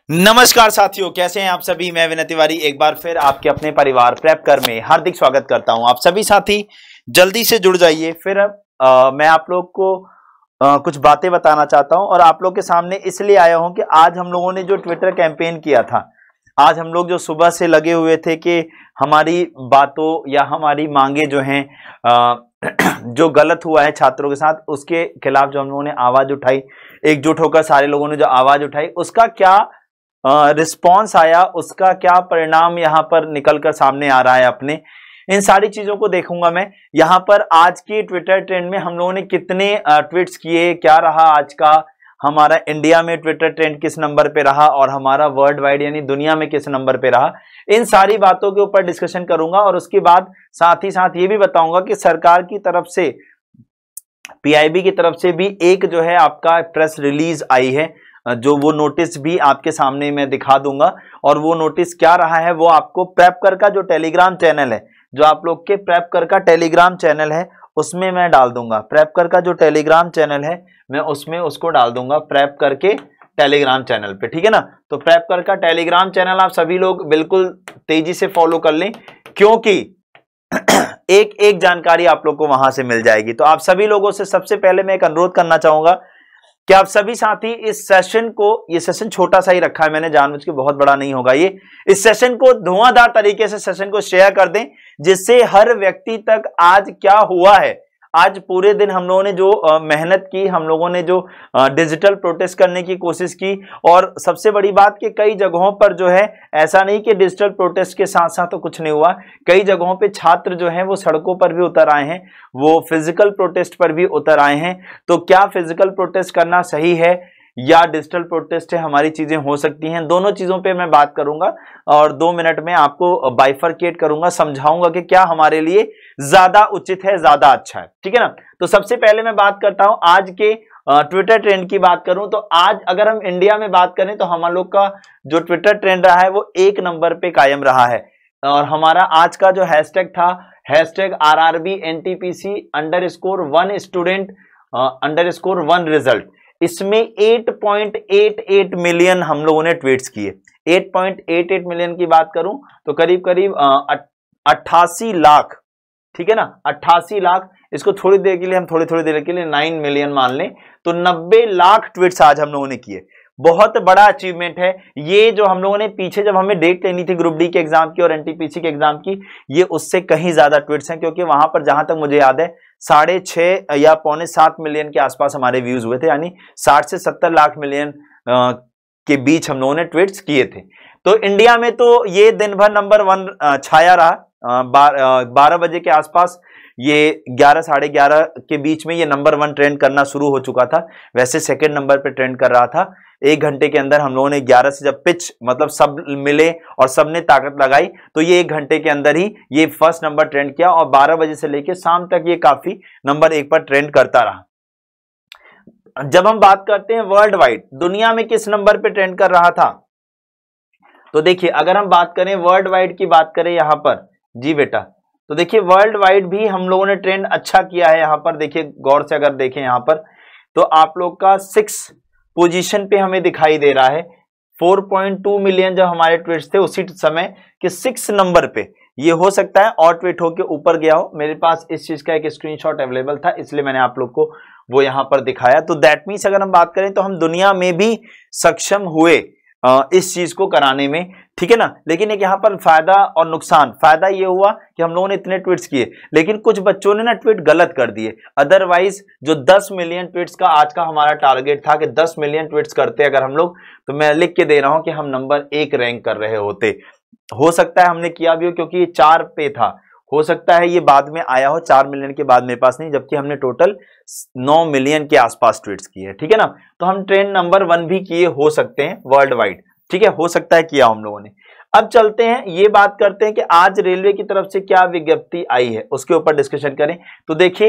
नमस्कार साथियों, कैसे हैं आप सभी। मैं विनय तिवारी एक बार फिर आपके अपने परिवार प्रेप कर में हार्दिक स्वागत करता हूं। आप सभी साथी जल्दी से जुड़ जाइए। फिर मैं आप लोग को कुछ बातें बताना चाहता हूं और आप लोग के सामने इसलिए आया हूं कि आज हम लोगों ने जो ट्विटर कैंपेन किया था, आज हम लोग जो सुबह से लगे हुए थे कि हमारी बातों या हमारी मांगे जो हैं जो गलत हुआ है छात्रों के साथ, उसके खिलाफ जो हम लोगों ने आवाज उठाई, एकजुट होकर सारे लोगों ने जो आवाज उठाई, उसका क्या रिस्पॉन्स आया, उसका क्या परिणाम यहाँ पर निकलकर सामने आ रहा है। अपने इन सारी चीजों को देखूंगा मैं। यहाँ पर आज की ट्विटर ट्रेंड में हम लोगों ने कितने ट्वीट्स किए, क्या रहा आज का हमारा इंडिया में ट्विटर ट्रेंड, किस नंबर पे रहा और हमारा वर्ल्ड वाइड यानी दुनिया में किस नंबर पे रहा, इन सारी बातों के ऊपर डिस्कशन करूंगा। और उसके बाद साथ ही साथ ये भी बताऊंगा कि सरकार की तरफ से, पीआईबी की तरफ से भी एक जो है आपका प्रेस रिलीज आई है, जो वो नोटिस भी आपके सामने मैं दिखा दूंगा। और वो नोटिस क्या रहा है वो आपको प्रेप कर का जो टेलीग्राम चैनल है, जो आप लोग के प्रेप कर का टेलीग्राम चैनल है, उसमें मैं डाल दूंगा। प्रेप कर का जो टेलीग्राम चैनल है मैं उसमें उसको डाल दूंगा, प्रेप करके टेलीग्राम चैनल पे, ठीक है ना। तो प्रेप कर का टेलीग्राम चैनल आप सभी लोग बिल्कुल तेजी से फॉलो कर लें, क्योंकि एक एक जानकारी आप लोग को वहां से मिल जाएगी। तो आप सभी लोगों से सबसे पहले मैं एक अनुरोध करना चाहूंगा कि आप सभी साथी इस सेशन को, ये सेशन छोटा सा ही रखा है मैंने जानबूझ के, बहुत बड़ा नहीं होगा ये, इस सेशन को धुआंधार तरीके से सेशन को शेयर कर दें, जिससे हर व्यक्ति तक आज क्या हुआ है, आज पूरे दिन हम लोगों ने जो मेहनत की, हम लोगों ने जो डिजिटल प्रोटेस्ट करने की कोशिश की। और सबसे बड़ी बात कि कई जगहों पर जो है, ऐसा नहीं कि डिजिटल प्रोटेस्ट के साथ साथ तो कुछ नहीं हुआ, कई जगहों पे छात्र जो हैं वो सड़कों पर भी उतर आए हैं, वो फिजिकल प्रोटेस्ट पर भी उतर आए हैं। तो क्या फिजिकल प्रोटेस्ट करना सही है या डिजिटल प्रोटेस्ट है, हमारी चीजें हो सकती हैं, दोनों चीजों पे मैं बात करूंगा और 2 मिनट में आपको बाइफरकेट करूंगा, समझाऊंगा कि क्या हमारे लिए ज्यादा उचित है, ज्यादा अच्छा है, ठीक है ना। तो सबसे पहले मैं बात करता हूं आज के ट्विटर ट्रेंड की बात करूं तो आज अगर हम इंडिया में बात करें तो हम लोग का जो ट्विटर ट्रेंड रहा है वो 1 नंबर पे कायम रहा है। और हमारा आज का जो हैशटैग था, हैशटैग RRBNTPC_1 स्टूडेंट _1 रिजल्ट, इसमें 8.88 मिलियन हम लोगों ने ट्वीट्स किए। 8.88 मिलियन की बात करूं तो करीब करीब 88 लाख, ठीक है ना, 88 लाख। इसको थोड़ी देर के लिए हम थोड़ी देर के लिए 9 मिलियन मान लें, तो 90 लाख ट्वीट्स आज हम लोगों ने किए। बहुत बड़ा अचीवमेंट है ये, जो हम लोगों ने पीछे जब हमें डेट लेनी थी ग्रुप डी के एग्जाम की और एनटीपीसी के एग्जाम की, ये उससे कहीं ज्यादा ट्वीट्स हैं, क्योंकि वहां पर जहां तक मुझे याद है 6.5 या 6.25 मिलियन के आसपास हमारे व्यूज हुए थे, यानी 60 से 70 लाख मिलियन के बीच हम लोगों ने ट्वीट्स किए थे। तो इंडिया में तो ये दिन भर नंबर 1 छाया रहा। 12 बजे के आसपास, ये 11 साढ़े 11 के बीच में ये नंबर 1 ट्रेंड करना शुरू हो चुका था। वैसे सेकंड नंबर पे ट्रेंड कर रहा था। 1 घंटे के अंदर हम लोगों ने 11 से जब पिच मतलब सब मिले और सबने ताकत लगाई, तो ये 1 घंटे के अंदर ही ये फर्स्ट नंबर ट्रेंड किया और 12 बजे से लेकर शाम तक ये काफी नंबर 1 पर ट्रेंड करता रहा। जब हम बात करते हैं वर्ल्ड वाइड, दुनिया में किस नंबर पे ट्रेंड कर रहा था, तो देखिए अगर हम बात करें वर्ल्ड वाइड की बात करें यहां पर, जी बेटा, तो देखिए वर्ल्ड वाइड भी हम लोगों ने ट्रेंड अच्छा किया है। यहां पर देखिए गौर से अगर देखें यहां पर, तो आप लोग का 6 पोजीशन पे हमें दिखाई दे रहा है। 4.2 मिलियन जब हमारे ट्वीट्स थे उसी समय के 6 नंबर पे, ये हो सकता है और ट्वीट होके ऊपर गया हो। मेरे पास इस चीज का एक स्क्रीनशॉट अवेलेबल था, इसलिए मैंने आप लोग को वो यहां पर दिखाया। तो दैट मीन्स अगर हम बात करें तो हम दुनिया में भी सक्षम हुए इस चीज को कराने में, ठीक है ना। लेकिन एक यहाँ पर फायदा और नुकसान, फायदा ये हुआ कि हम लोगों ने इतने ट्वीट्स किए, लेकिन कुछ बच्चों ने ना ट्वीट गलत कर दिए। अदरवाइज जो 10 मिलियन ट्वीट्स का आज का हमारा टारगेट था कि 10 मिलियन ट्वीट्स करते अगर हम लोग, तो मैं लिख के दे रहा हूं कि हम नंबर 1 रैंक कर रहे होते। हो सकता है हमने किया भी हो, क्योंकि ये 4 पे था, हो सकता है ये बाद में आया हो, 4 मिलियन के बाद मेरे पास नहीं, जबकि हमने टोटल 9 मिलियन के आसपास ट्वीट्स किए, ठीक है ना। तो हम ट्रेंड नंबर 1 भी किए हो सकते हैं वर्ल्ड वाइड, ठीक है, हो सकता है किया हम लोगों ने। अब चलते हैं, ये बात करते हैं कि आज रेलवे की तरफ से क्या विज्ञप्ति आई है, उसके ऊपर डिस्कशन करें। तो देखिए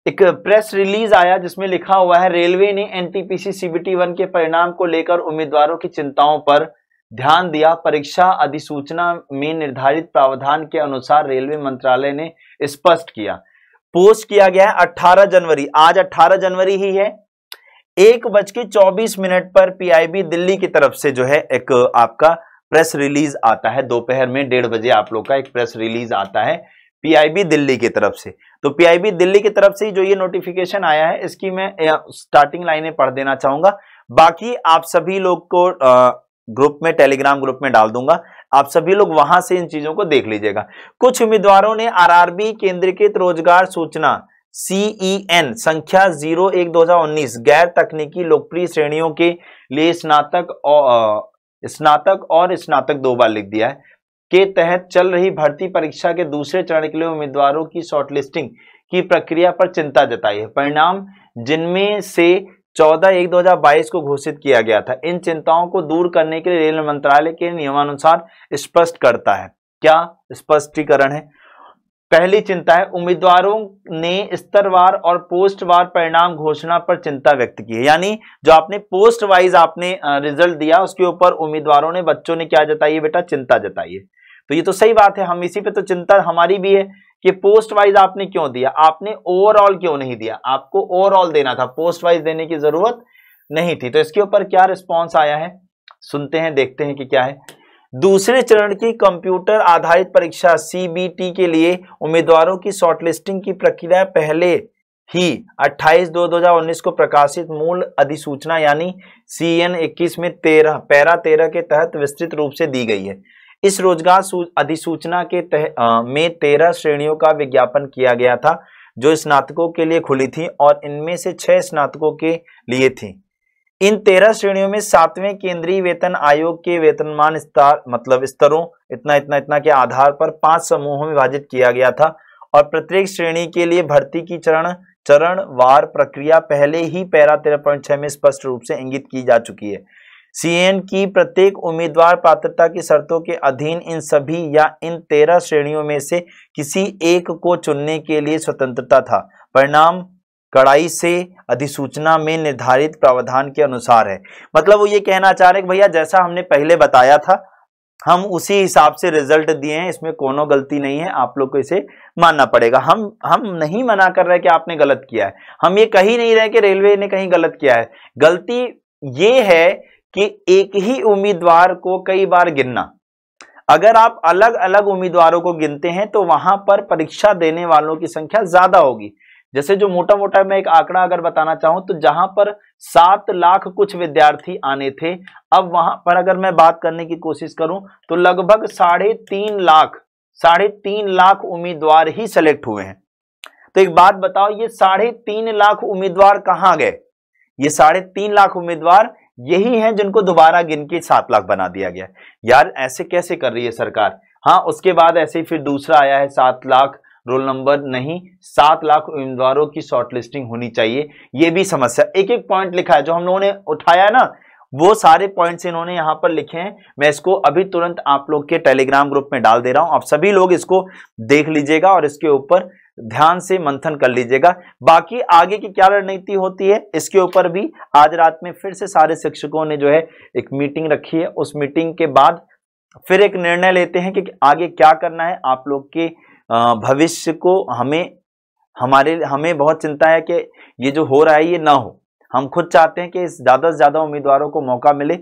एक प्रेस रिलीज आया जिसमें लिखा हुआ है, रेलवे ने एनटीपीसी सीबीटी 1 के परिणाम को लेकर उम्मीदवारों की चिंताओं पर ध्यान दिया। परीक्षा अधिसूचना में निर्धारित प्रावधान के अनुसार रेलवे मंत्रालय ने स्पष्ट किया। पोस्ट किया गया है 18 जनवरी, आज 18 जनवरी ही है। 1:24 पर पीआईबी दिल्ली की तरफ से जो है एक आपका प्रेस रिलीज आता है, दोपहर में 1:30 बजे आप लोग का एक प्रेस रिलीज आता है पीआईबी दिल्ली की तरफ से। तो पीआईबी दिल्ली की तरफ से जो ये नोटिफिकेशन आया है इसकी मैं स्टार्टिंग लाइनें पढ़ देना चाहूंगा, बाकी आप सभी लोग को ग्रुप में, टेलीग्राम ग्रुप में डाल दूंगा, आप सभी लोग वहां से इन चीजों को देख लीजिएगा। कुछ उम्मीदवारों ने आरआरबी केंद्रीकृत रोजगार सूचना CEN संख्या 01/2019 गैर तकनीकी लोकप्रिय श्रेणियों के लिए स्नातक और स्नातक 2 बार लिख दिया है के तहत चल रही भर्ती परीक्षा के दूसरे चरण के लिए उम्मीदवारों की शॉर्टलिस्टिंग की प्रक्रिया पर चिंता जताई है। परिणाम जिनमें से 14/1/2022 को घोषित किया गया था, इन चिंताओं को दूर करने के लिए रेल मंत्रालय के नियमानुसार स्पष्ट करता है। क्या स्पष्टीकरण है? पहली चिंता है, उम्मीदवारों ने स्तरवार और पोस्टवार परिणाम घोषणा पर चिंता व्यक्त की है। यानी जो आपने पोस्ट वाइज आपने रिजल्ट दिया उसके ऊपर उम्मीदवारों ने, बच्चों ने क्या जताई है बेटा? चिंता जताई है। तो ये तो सही बात है, हम इसी पे तो चिंता हमारी भी है कि पोस्ट वाइज आपने क्यों दिया, आपने ओवरऑल क्यों नहीं दिया? आपको ओवरऑल देना था, पोस्ट वाइज देने की जरूरत नहीं थी। तो इसके ऊपर क्या रिस्पॉन्स आया है सुनते हैं, देखते हैं कि क्या है। दूसरे चरण की कंप्यूटर आधारित परीक्षा CBT के लिए उम्मीदवारों की शॉर्टलिस्टिंग की प्रक्रिया पहले ही 28/2/2019 को प्रकाशित मूल अधिसूचना यानी CN 21 में पैरा 13 के तहत विस्तृत रूप से दी गई है। इस रोजगार अधिसूचना के में 13 श्रेणियों का विज्ञापन किया गया था जो स्नातकों के लिए खुली थी और इनमें से 6 स्नातकों के लिए थी। इन 13 श्रेणियों में 7वें केंद्रीय वेतन आयोग के वेतनमान स्तरों इतना के आधार पर 5 समूहों में विभाजित किया गया था और प्रत्येक श्रेणी के लिए भर्ती की चरणवार प्रक्रिया पहले ही पैरा 13.6 में स्पष्ट रूप से इंगित की जा चुकी है। CN की प्रत्येक उम्मीदवार पात्रता की शर्तों के अधीन इन सभी या इन 13 श्रेणियों में से किसी एक को चुनने के लिए स्वतंत्रता था। परिणाम कड़ाई से अधिसूचना में निर्धारित प्रावधान के अनुसार है। मतलब वो ये कहना चाह रहे कि भैया जैसा हमने पहले बताया था हम उसी हिसाब से रिजल्ट दिए हैं, इसमें कोनो गलती नहीं है, आप लोग को इसे मानना पड़ेगा। हम नहीं मना कर रहे कि आपने गलत किया है, हम ये कही नहीं रहे कि रेलवे ने कहीं गलत किया है। गलती ये है कि एक ही उम्मीदवार को कई बार गिनना। अगर आप अलग अलग उम्मीदवारों को गिनते हैं तो वहां पर परीक्षा देने वालों की संख्या ज्यादा होगी। जैसे जो मोटा मोटा मैं एक आंकड़ा अगर बताना चाहूं तो जहां पर 7 लाख कुछ विद्यार्थी आने थे, अब वहां पर अगर मैं बात करने की कोशिश करूं तो लगभग 3.5 लाख उम्मीदवार ही सेलेक्ट हुए हैं। तो एक बात बताओ, ये 3.5 लाख उम्मीदवार कहां गए? ये 3.5 लाख उम्मीदवार यही हैं जिनको दोबारा गिन के 7 लाख बना दिया गया। यार ऐसे कैसे कर रही है सरकार? हाँ, उसके बाद ऐसे ही फिर दूसरा आया है 7 लाख रोल नंबर नहीं, 7 लाख उम्मीदवारों की शॉर्टलिस्टिंग होनी चाहिए। ये भी समस्या, एक एक पॉइंट लिखा है जो हम लोगों ने उठाया ना, वो सारे पॉइंट्स इन्होंने यहां पर लिखे हैं। मैं इसको अभी तुरंत आप लोग के टेलीग्राम ग्रुप में डाल दे रहा हूं, आप सभी लोग इसको देख लीजिएगा और इसके ऊपर ध्यान से मंथन कर लीजिएगा। बाकी आगे की क्या रणनीति होती है इसके ऊपर भी आज रात में फिर से सारे शिक्षकों ने जो है एक मीटिंग रखी है। उस मीटिंग के बाद फिर एक निर्णय लेते हैं कि आगे क्या करना है। आप लोग के भविष्य को हमें बहुत चिंता है कि ये जो हो रहा है ये ना हो। हम खुद चाहते हैं कि ज्यादा से ज्यादा उम्मीदवारों को मौका मिले,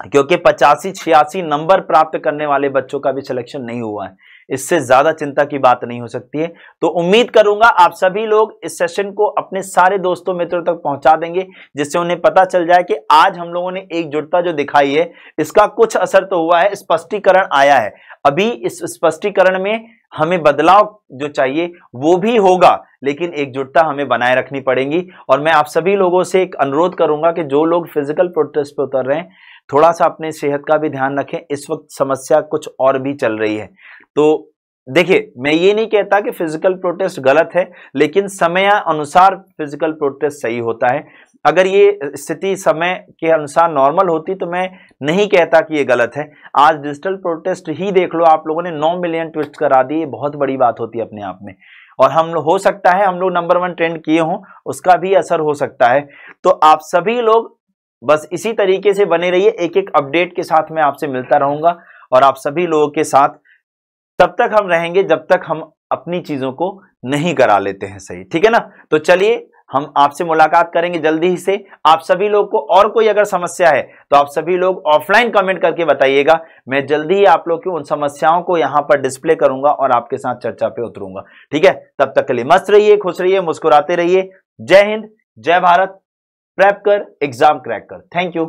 क्योंकि 85-86 नंबर प्राप्त करने वाले बच्चों का भी सिलेक्शन नहीं हुआ है। इससे ज्यादा चिंता की बात नहीं हो सकती है। तो उम्मीद करूंगा आप सभी लोग इस सेशन को अपने सारे दोस्तों मित्रों तक पहुंचा देंगे, जिससे उन्हें पता चल जाए कि आज हम लोगों ने एकजुटता जो दिखाई है इसका कुछ असर तो हुआ है, स्पष्टीकरण आया है। अभी इस स्पष्टीकरण में हमें बदलाव जो चाहिए वो भी होगा, लेकिन एकजुटता हमें बनाए रखनी पड़ेगी। और मैं आप सभी लोगों से एक अनुरोध करूंगा कि जो लोग फिजिकल प्रोटेस्ट पे उतर रहे हैं थोड़ा सा अपने सेहत का भी ध्यान रखें। इस वक्त समस्या कुछ और भी चल रही है। तो देखिए, मैं ये नहीं कहता कि फिजिकल प्रोटेस्ट गलत है, लेकिन समय अनुसार फिजिकल प्रोटेस्ट सही होता है। अगर ये स्थिति समय के अनुसार नॉर्मल होती तो मैं नहीं कहता कि ये गलत है। आज डिजिटल प्रोटेस्ट ही देख लो, आप लोगों ने 9 मिलियन ट्वीट करा दिए, बहुत बड़ी बात होती है अपने आप में। और हो सकता है हम लोग नंबर 1 ट्रेंड किए हों, उसका भी असर हो सकता है। तो आप सभी लोग बस इसी तरीके से बने रहिए, एक एक अपडेट के साथ मैं आपसे मिलता रहूंगा और आप सभी लोगों के साथ तब तक हम रहेंगे जब तक हम अपनी चीजों को नहीं करा लेते हैं सही, ठीक है ना। तो चलिए हम आपसे मुलाकात करेंगे जल्दी ही से। आप सभी लोग को और कोई अगर समस्या है तो आप सभी लोग ऑफलाइन कमेंट करके बताइएगा, मैं जल्दी ही आप लोग की उन समस्याओं को यहां पर डिस्प्ले करूंगा और आपके साथ चर्चा पे उतरूंगा। ठीक है, तब तक के लिए मस्त रहिए, खुश रहिए, मुस्कुराते रहिए। जय हिंद, जय भारत, प्रेप कर, एग्जाम क्रैक कर। Thank you.